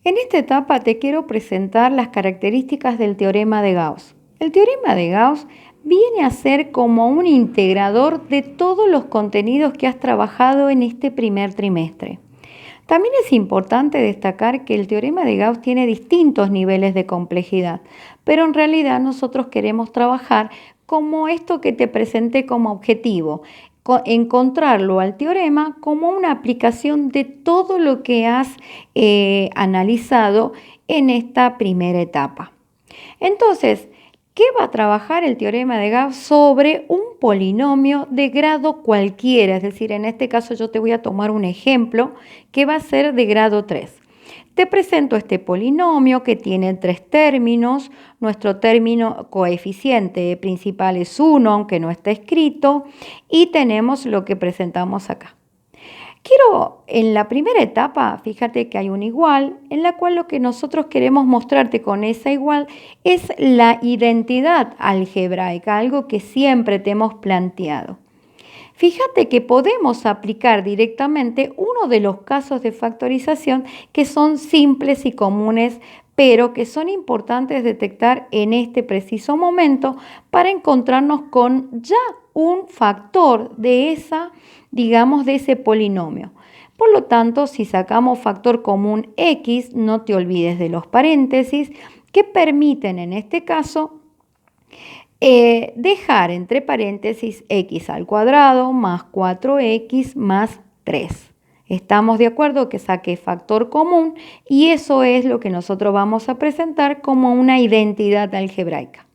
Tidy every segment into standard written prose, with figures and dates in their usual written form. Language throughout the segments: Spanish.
En esta etapa te quiero presentar las características del teorema de Gauss. El teorema de Gauss viene a ser como un integrador de todos los contenidos que has trabajado en este primer trimestre. También es importante destacar que el teorema de Gauss tiene distintos niveles de complejidad, pero en realidad nosotros queremos trabajar como esto que te presenté como objetivo, encontrarlo al teorema como una aplicación de todo lo que has analizado en esta primera etapa. Entonces, ¿qué va a trabajar el teorema de Gauss? Sobre un polinomio de grado cualquiera, es decir, en este caso yo te voy a tomar un ejemplo que va a ser de grado 3. Te presento este polinomio que tiene 3 términos. Nuestro término coeficiente principal es 1, aunque no está escrito, y tenemos lo que presentamos acá. Quiero, en la primera etapa, fíjate que hay un igual, en la cual lo que nosotros queremos mostrarte con esa igual es la identidad algebraica, algo que siempre te hemos planteado. Fíjate que podemos aplicar directamente uno de los casos de factorización que son simples y comunes, pero que son importantes detectar en este preciso momento para encontrarnos con ya un factor de de ese polinomio. Por lo tanto, si sacamos factor común x, no te olvides de los paréntesis que permiten en este caso dejar entre paréntesis x al cuadrado más 4x más 3. Estamos de acuerdo que saqué factor común y eso es lo que nosotros vamos a presentar como una identidad algebraica.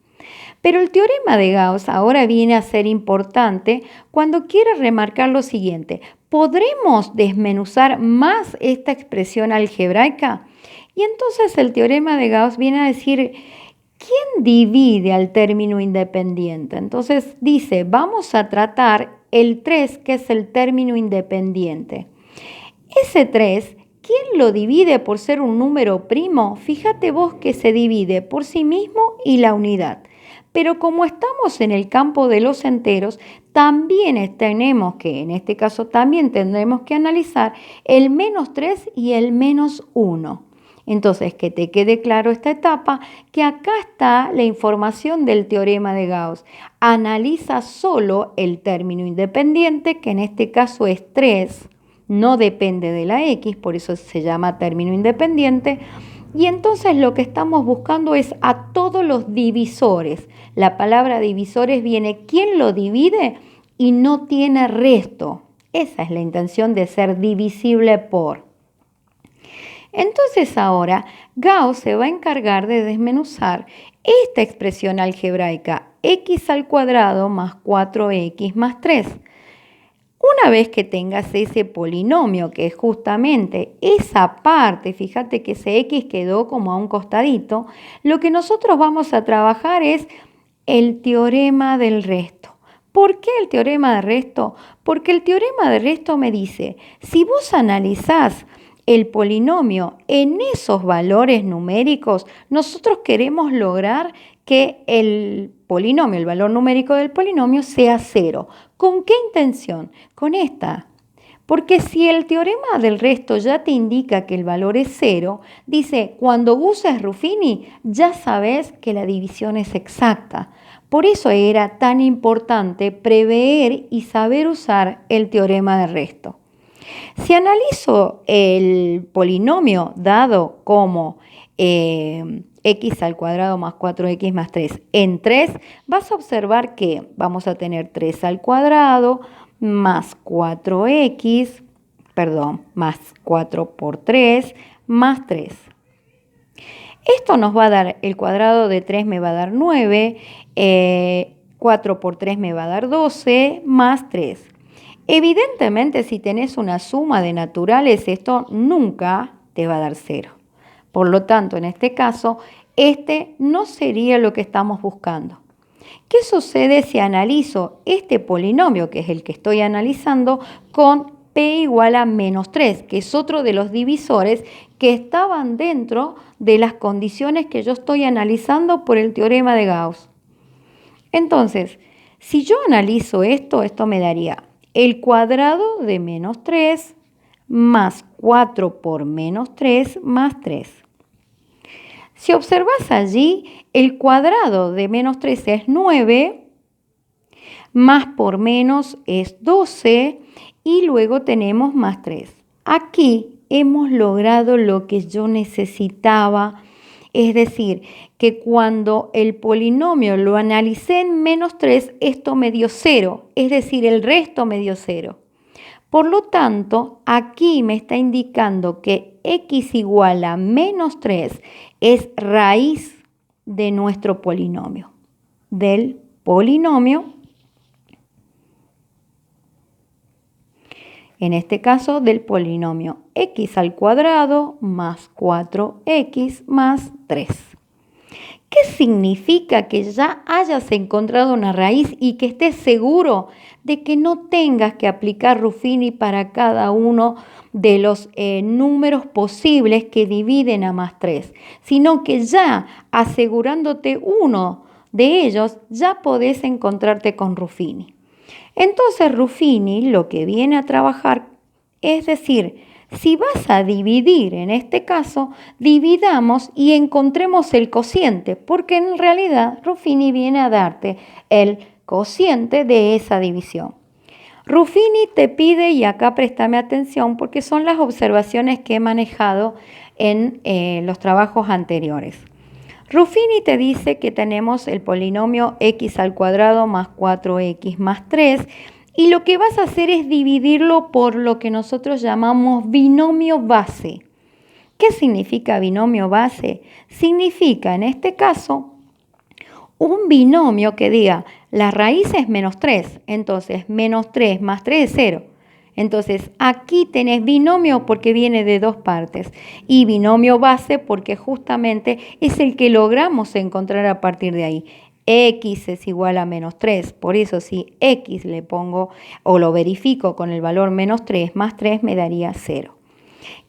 Pero el teorema de Gauss ahora viene a ser importante cuando quiere remarcar lo siguiente. ¿Podremos desmenuzar más esta expresión algebraica? Y entonces el teorema de Gauss viene a decir, ¿quién divide al término independiente? Entonces dice, vamos a tratar el 3, que es el término independiente. Ese 3, ¿quién lo divide por ser un número primo? Fíjate vos que se divide por sí mismo y la unidad. Pero como estamos en el campo de los enteros, también tenemos que, en este caso también tendremos que analizar el menos 3 y el menos 1. Entonces, que te quede claro esta etapa, que acá está la información del teorema de Gauss. Analiza solo el término independiente, que en este caso es 3, no depende de la x, por eso se llama término independiente. Y entonces lo que estamos buscando es a todos los divisores. La palabra divisores viene quién lo divide y no tiene resto. Esa es la intención de ser divisible por. Entonces ahora Gauss se va a encargar de desmenuzar esta expresión algebraica x al cuadrado más 4x más 3. Una vez que tengas ese polinomio, que es justamente esa parte, fíjate que ese x quedó como a un costadito, lo que nosotros vamos a trabajar es el teorema del resto. ¿Por qué el teorema del resto? Porque el teorema del resto me dice, si vos analizás el polinomio en esos valores numéricos, nosotros queremos lograr que el polinomio, el valor numérico del polinomio sea 0. ¿Con qué intención? Con esta. Porque si el teorema del resto ya te indica que el valor es 0, dice, cuando uses Ruffini ya sabes que la división es exacta. Por eso era tan importante prever y saber usar el teorema del resto. Si analizo el polinomio dado como x al cuadrado más 4x más 3 en 3, vas a observar que vamos a tener 3 al cuadrado más 4x, más 4 por 3 más 3. Esto nos va a dar, el cuadrado de 3 me va a dar 9, 4 por 3 me va a dar 12, más 3. Evidentemente, si tenés una suma de naturales, esto nunca te va a dar 0. Por lo tanto, en este caso, este no sería lo que estamos buscando. ¿Qué sucede si analizo este polinomio, que es el que estoy analizando, con p igual a menos 3, que es otro de los divisores que estaban dentro de las condiciones que yo estoy analizando por el teorema de Gauss? Entonces, si yo analizo esto me daría el cuadrado de menos 3 más 4 por menos 3 más 3. Si observas allí, el cuadrado de menos 3 es 9, más por menos es 12 y luego tenemos más 3. Aquí hemos logrado lo que yo necesitaba, es decir, que cuando el polinomio lo analicé en menos 3, esto me dio 0, es decir, el resto me dio 0. Por lo tanto, aquí me está indicando que x igual a menos 3 es raíz de nuestro polinomio, del polinomio, en este caso del polinomio x al cuadrado más 4x más 3. ¿Qué significa que ya hayas encontrado una raíz y que estés seguro de que no tengas que aplicar Ruffini para cada uno de los números posibles que dividen a más 3, sino que ya asegurándote uno de ellos ya podés encontrarte con Ruffini? Entonces Ruffini lo que viene a trabajar es decir, si vas a dividir, en este caso, dividamos y encontremos el cociente, porque en realidad Ruffini viene a darte el cociente de esa división. Ruffini te pide, y acá préstame atención, porque son las observaciones que he manejado en los trabajos anteriores. Ruffini te dice que tenemos el polinomio x al cuadrado más 4x más 3, y lo que vas a hacer es dividirlo por lo que nosotros llamamos binomio base. ¿Qué significa binomio base? Significa, en este caso, un binomio que diga la raíz es menos 3, entonces menos 3 más 3 es 0. Entonces aquí tenés binomio porque viene de dos partes y binomio base porque justamente es el que logramos encontrar a partir de ahí. X es igual a menos 3, por eso si X le pongo o lo verifico con el valor menos 3 más 3 me daría 0.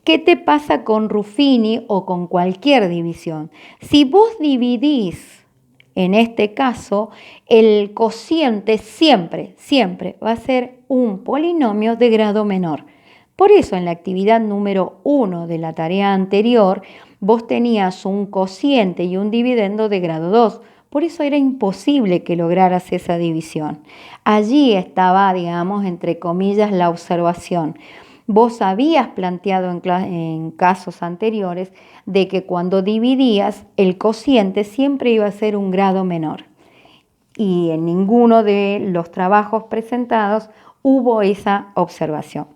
¿Qué te pasa con Ruffini o con cualquier división? Si vos dividís, en este caso, el cociente siempre va a ser un polinomio de grado menor. Por eso en la actividad número 1 de la tarea anterior, vos tenías un cociente y un dividendo de grado 2. Por eso era imposible que lograras esa división. Allí estaba, digamos, entre comillas, la observación. Vos habías planteado en casos anteriores de que cuando dividías, el cociente siempre iba a ser un grado menor. Y en ninguno de los trabajos presentados hubo esa observación.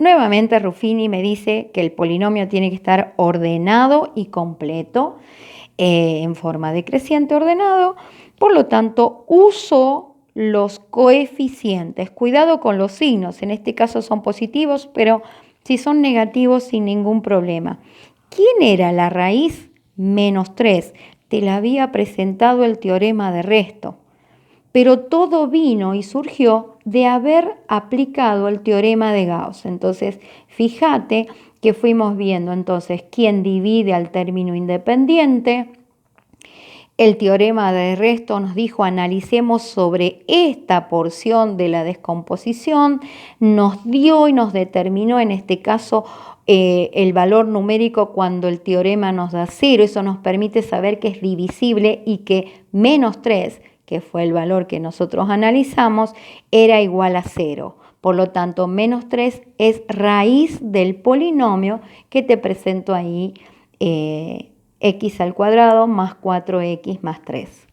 Nuevamente Ruffini me dice que el polinomio tiene que estar ordenado y completo, en forma decreciente ordenado, por lo tanto uso los coeficientes. Cuidado con los signos, en este caso son positivos, pero si son negativos sin ningún problema. ¿Quién era la raíz? Menos 3. Te la había presentado el teorema de resto, pero todo vino y surgió de haber aplicado el teorema de Gauss. Entonces, fíjate que fuimos viendo entonces quién divide al término independiente. El teorema de resto nos dijo analicemos sobre esta porción de la descomposición, nos dio y nos determinó en este caso el valor numérico cuando el teorema nos da 0. Eso nos permite saber que es divisible y que menos 3, que fue el valor que nosotros analizamos, era igual a 0. Por lo tanto, menos 3 es raíz del polinomio que te presento ahí, x al cuadrado más 4x más 3.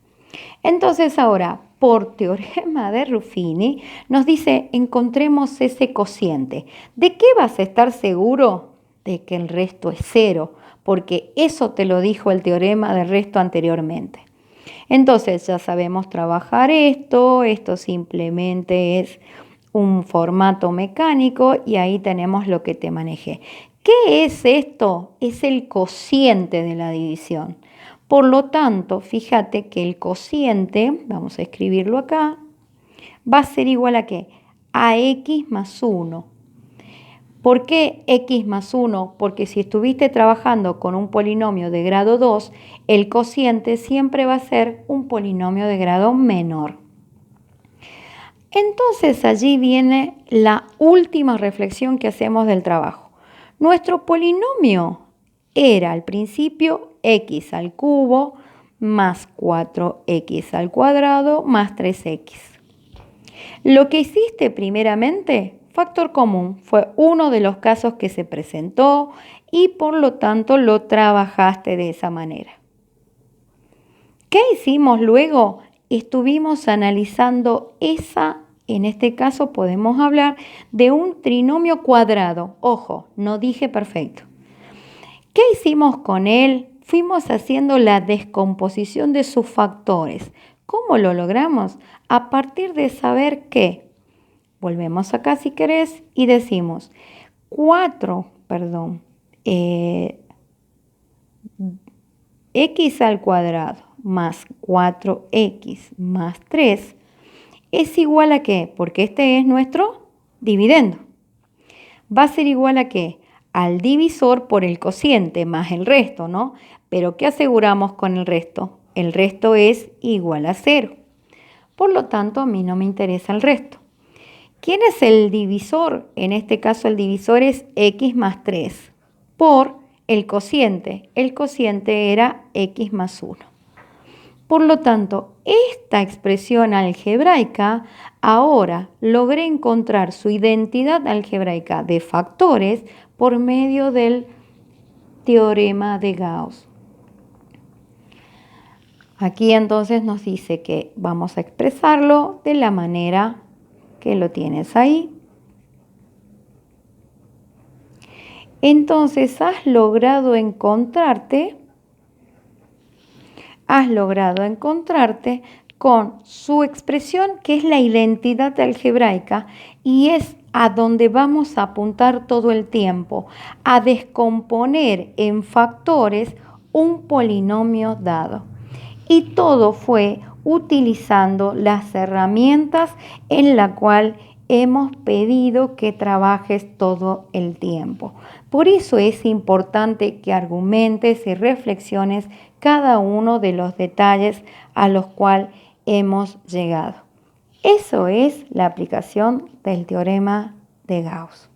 Entonces ahora, por teorema de Ruffini, nos dice, encontremos ese cociente. ¿De qué vas a estar seguro? De que el resto es 0, porque eso te lo dijo el teorema de resto anteriormente. Entonces ya sabemos trabajar esto simplemente es un formato mecánico y ahí tenemos lo que te manejé. ¿Qué es esto? Es el cociente de la división. Por lo tanto, fíjate que el cociente, vamos a escribirlo acá, va a ser igual a ¿qué? A x más 1. ¿Por qué x más 1? Porque si estuviste trabajando con un polinomio de grado 2, el cociente siempre va a ser un polinomio de grado menor. Entonces allí viene la última reflexión que hacemos del trabajo. Nuestro polinomio era al principio x al cubo más 4x al cuadrado más 3x. Lo que hiciste primeramente, factor común, fue uno de los casos que se presentó y por lo tanto lo trabajaste de esa manera. ¿Qué hicimos luego? Estuvimos analizando en este caso podemos hablar de un trinomio cuadrado. Ojo, no dije perfecto. ¿Qué hicimos con él? Fuimos haciendo la descomposición de sus factores. ¿Cómo lo logramos? A partir de saber que, volvemos acá si querés y decimos x al cuadrado más 4x más 3 es igual a ¿qué? Porque este es nuestro dividendo. Va a ser igual a ¿qué? Al divisor por el cociente más el resto, ¿no? Pero ¿qué aseguramos con el resto? El resto es igual a 0. Por lo tanto, a mí no me interesa el resto. ¿Quién es el divisor? En este caso el divisor es x más 3 por el cociente. El cociente era x más 1. Por lo tanto, esta expresión algebraica, ahora logré encontrar su identidad algebraica de factores por medio del teorema de Gauss. Aquí entonces nos dice que vamos a expresarlo de la manera que lo tienes ahí. Entonces has logrado encontrarte con su expresión, que es la identidad algebraica, y es a donde vamos a apuntar todo el tiempo, a descomponer en factores un polinomio dado. Y todo fue utilizando las herramientas en la cual hemos pedido que trabajes todo el tiempo. Por eso es importante que argumentes y reflexiones cada uno de los detalles a los cuales hemos llegado. Eso es la aplicación del teorema de Gauss.